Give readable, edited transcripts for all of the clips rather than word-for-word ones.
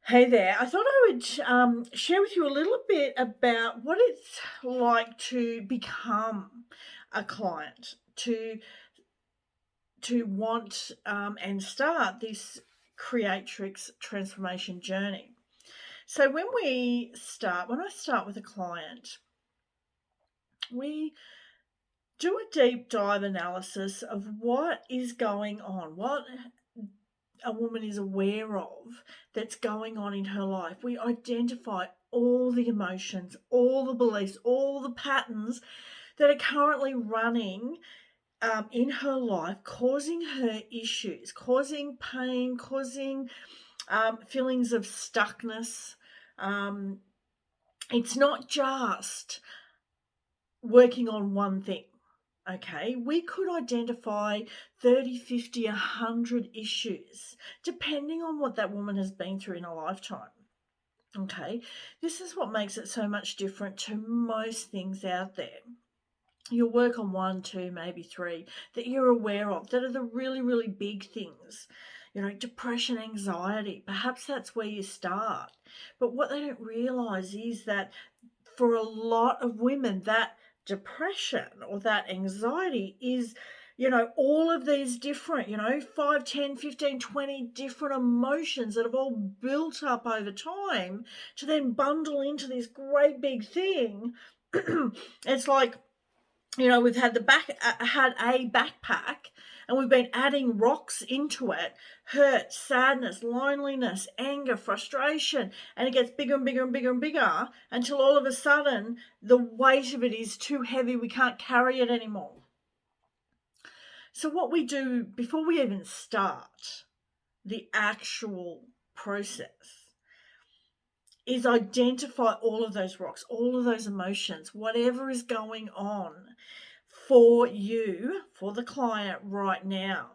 Hey there. I thought I would share with you a little bit about what it's like to become a client, to want and start this Creatrix transformation journey. So when I start with a client, we do a deep dive analysis of what is going on, what a woman is aware of that's going on in her life. We identify all the emotions, all the beliefs, all the patterns that are currently running in her life, causing her issues, causing pain, causing feelings of stuckness. Um, it's not just working on one thing. Okay, we could identify 30, 50, 100 issues depending on what that woman has been through in a lifetime. Okay, this is what makes it so much different to most things out there. You'll work on one, two, maybe three that you're aware of that are the really, really big things. Depression, anxiety, perhaps that's where you start. But what they don't realize is that for a lot of women, that depression or that anxiety is, all of these different, 5, 10, 15, 20 different emotions that have all built up over time to then bundle into this great big thing. It's like, we've had a backpack, and we've been adding rocks into it: hurt, sadness, loneliness, anger, frustration, and it gets bigger and bigger and bigger and bigger until all of a sudden the weight of it is too heavy. We can't carry it anymore. So what we do before we even start the actual process is identify all of those rocks, all of those emotions, whatever is going on for you, for the client right now.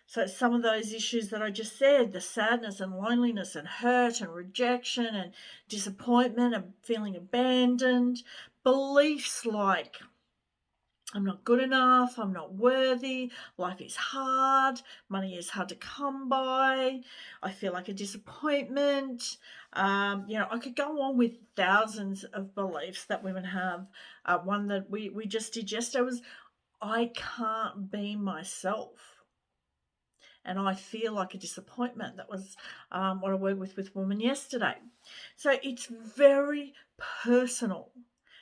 So it's some of those issues that I just said: the sadness and loneliness and hurt and rejection and disappointment and feeling abandoned, beliefs like I'm not good enough, I'm not worthy, life is hard, money is hard to come by, I feel like a disappointment. I could go on with thousands of beliefs that women have. One that we just did yesterday was, I can't be myself, and I feel like a disappointment. That was what I worked with women yesterday. So it's very personal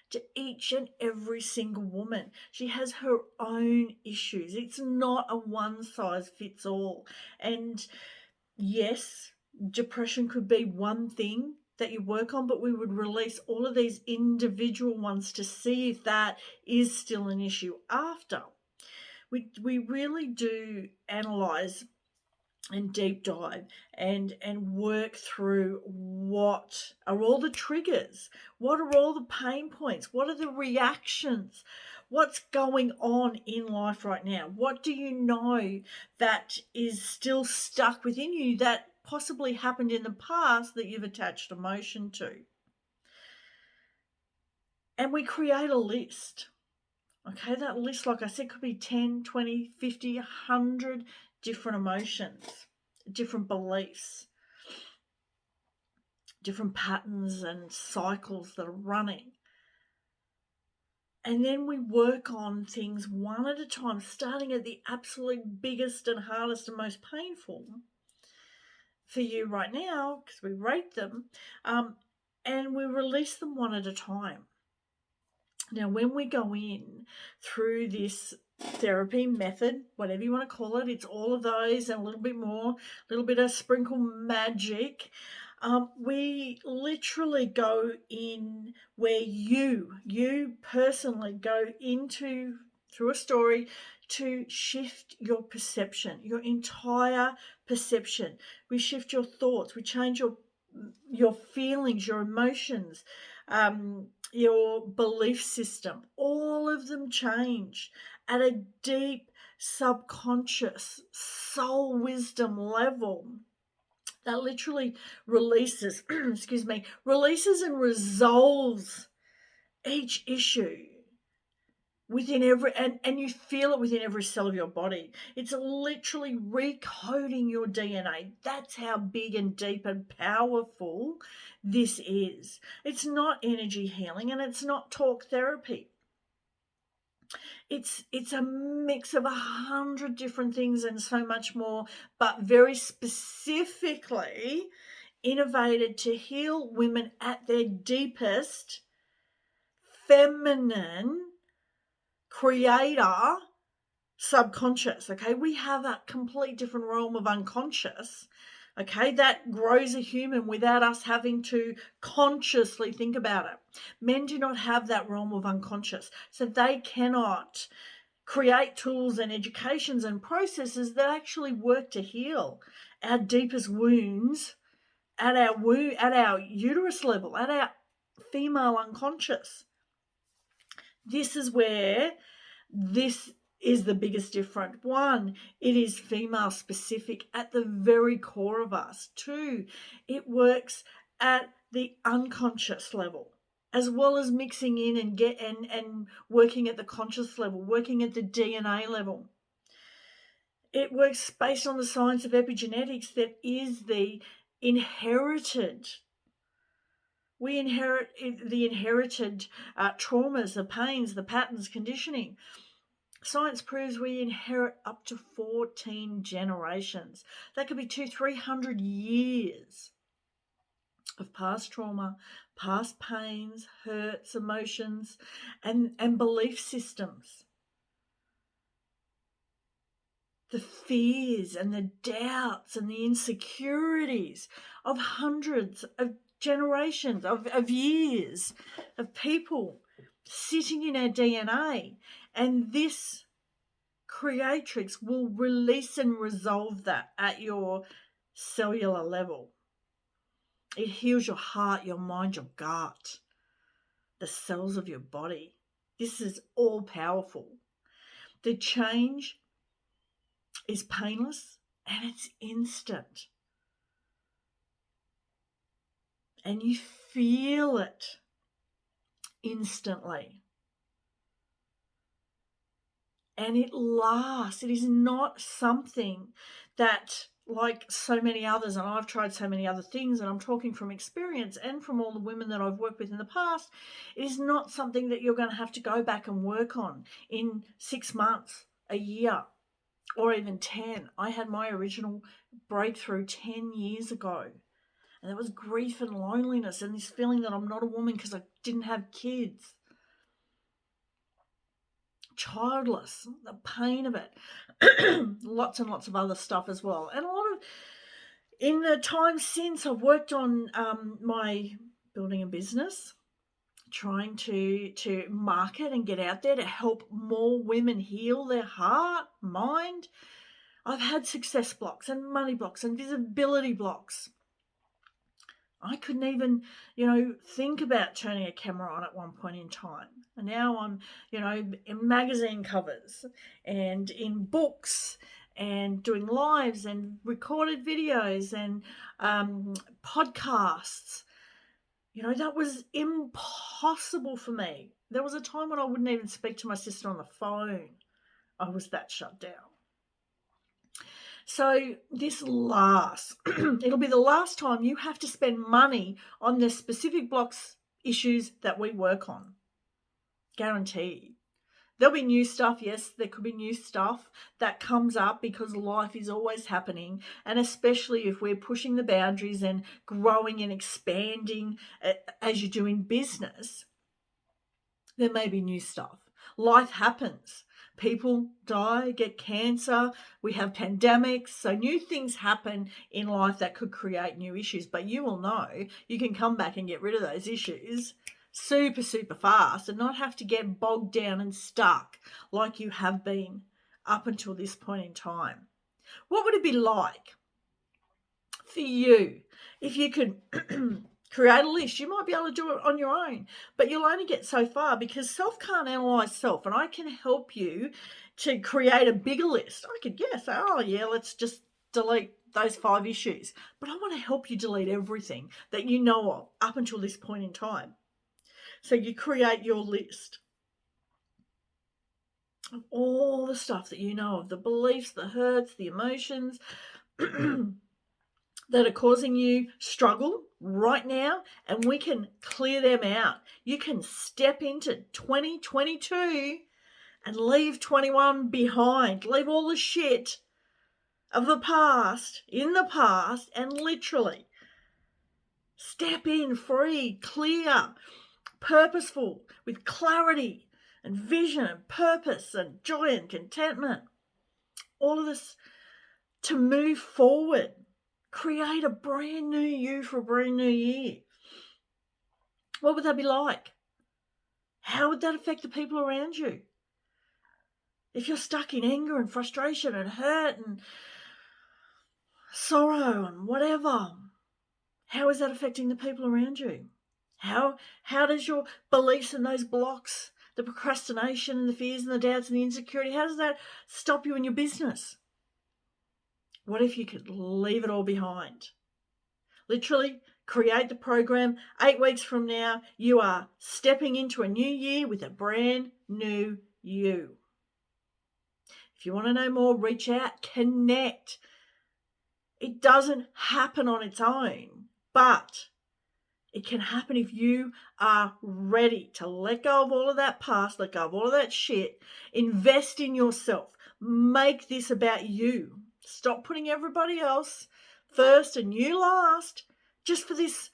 to each and every single woman. She has her own issues. It's not a one size fits all. And yes, depression could be one thing that you work on, but we would release all of these individual ones to see if that is still an issue after. We really do analyze and deep dive and work through what are all the triggers, what are all the pain points, what are the reactions, what's going on in life right now, what do you know that is still stuck within you that possibly happened in the past that you've attached emotion to. And we create a list. Okay, that list, like I said, could be 10, 20, 50, 100 different emotions, different beliefs, different patterns and cycles that are running. And then we work on things one at a time, starting at the absolute biggest and hardest and most painful for you right now, because we rate them, and we release them one at a time. Now, when we go in through this therapy method, whatever you want to call it, it's all of those and a little bit more, a little bit of sprinkle magic. We literally go in where you personally go into through a story to shift your perception, your entire perception. We shift your thoughts, we change your feelings, your emotions, your belief system. All of them change at a deep subconscious soul wisdom level that literally releases releases and resolves each issue within every, and you feel it within every cell of your body. It's literally recoding your DNA. That's how big and deep and powerful this is. It's not energy healing, and it's not talk therapy. It's a mix of 100 different things and so much more, but very specifically innovated to heal women at their deepest feminine creator subconscious. Okay, we have a complete different realm of unconscious, okay, that grows a human without us having to consciously think about it. Men do not have that realm of unconscious, so they cannot create tools and educations and processes that actually work to heal our deepest wounds at our uterus level, at our female unconscious. This is where this is the biggest difference. One, it is female specific at the very core of us. Two, it works at the unconscious level, as well as mixing in and working at the conscious level, working at the DNA level. It works based on the science of epigenetics that is the inherited. We inherit the inherited traumas, the pains, the patterns, conditioning. Science proves we inherit up to 14 generations. That could be 300 years of past trauma, past pains, hurts, emotions, and belief systems. The fears and the doubts and the insecurities of hundreds of generations, of years, of people sitting in our DNA. And this Creatrix will release and resolve that at your cellular level. It heals your heart, your mind, your gut, the cells of your body. This is all powerful. The change is painless and it's instant. And you feel it instantly. And it lasts. It is not something that, like so many others, and I've tried so many other things, and I'm talking from experience and from all the women that I've worked with in the past, it is not something that you're going to have to go back and work on in 6 months, a year, or even 10. I had my original breakthrough 10 years ago. And that was grief and loneliness and this feeling that I'm not a woman because I didn't have kids. Childless, the pain of it. Lots and lots of other stuff as well. And a lot of, in the time since, I've worked on my building a business, trying to market and get out there to help more women heal their heart, mind. I've had success blocks and money blocks and visibility blocks. I couldn't even, think about turning a camera on at one point in time. And now I'm, in magazine covers and in books and doing lives and recorded videos and podcasts. That was impossible for me. There was a time when I wouldn't even speak to my sister on the phone. I was that shut down. So this lasts. It'll be the last time you have to spend money on the specific blocks issues that we work on. Guaranteed. There'll be new stuff. Yes, there could be new stuff that comes up because life is always happening. And especially if we're pushing the boundaries and growing and expanding as you do in business, there may be new stuff. Life happens. People die, get cancer, we have pandemics, so new things happen in life that could create new issues. But you will know you can come back and get rid of those issues super, super fast and not have to get bogged down and stuck like you have been up until this point in time. What would it be like for you if you could create a list? You might be able to do it on your own, but you'll only get so far because self can't analyze self. And I can help you to create a bigger list. I could say, oh yeah, let's just delete those 5 issues. But I want to help you delete everything that you know of up until this point in time. So you create your list. of all the stuff that you know of, the beliefs, the hurts, the emotions that are causing you struggle right now, and we can clear them out. You can step into 2022 and leave 21 behind. Leave all the shit of the past in the past and literally step in free, clear, purposeful, with clarity and vision and purpose and joy and contentment. All of this to move forward. Create a brand new you for a brand new year. What would that be like? How would that affect the people around you? If you're stuck in anger and frustration and hurt and sorrow and whatever, how is that affecting the people around you? How does your beliefs and those blocks, the procrastination and the fears and the doubts and the insecurity, how does that stop you in your business? What if you could leave it all behind? Literally, create the program. 8 weeks from now, you are stepping into a new year with a brand new you. If you want to know more, reach out, connect. It doesn't happen on its own, but it can happen if you are ready to let go of all of that past, let go of all of that shit, invest in yourself, make this about you. Stop putting everybody else first and you last just for this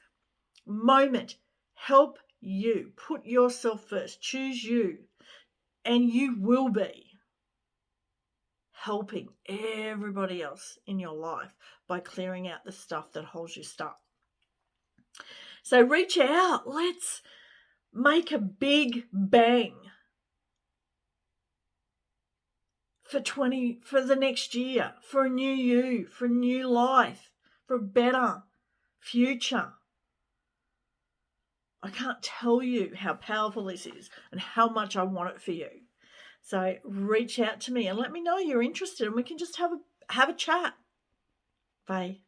moment. Help you. Put yourself first. Choose you. And you will be helping everybody else in your life by clearing out the stuff that holds you stuck. So reach out. Let's make a big bang for the next year, for a new you, for a new life, for a better future. I can't tell you how powerful this is and how much I want it for you. So reach out to me and let me know you're interested and we can just have a chat. Bye.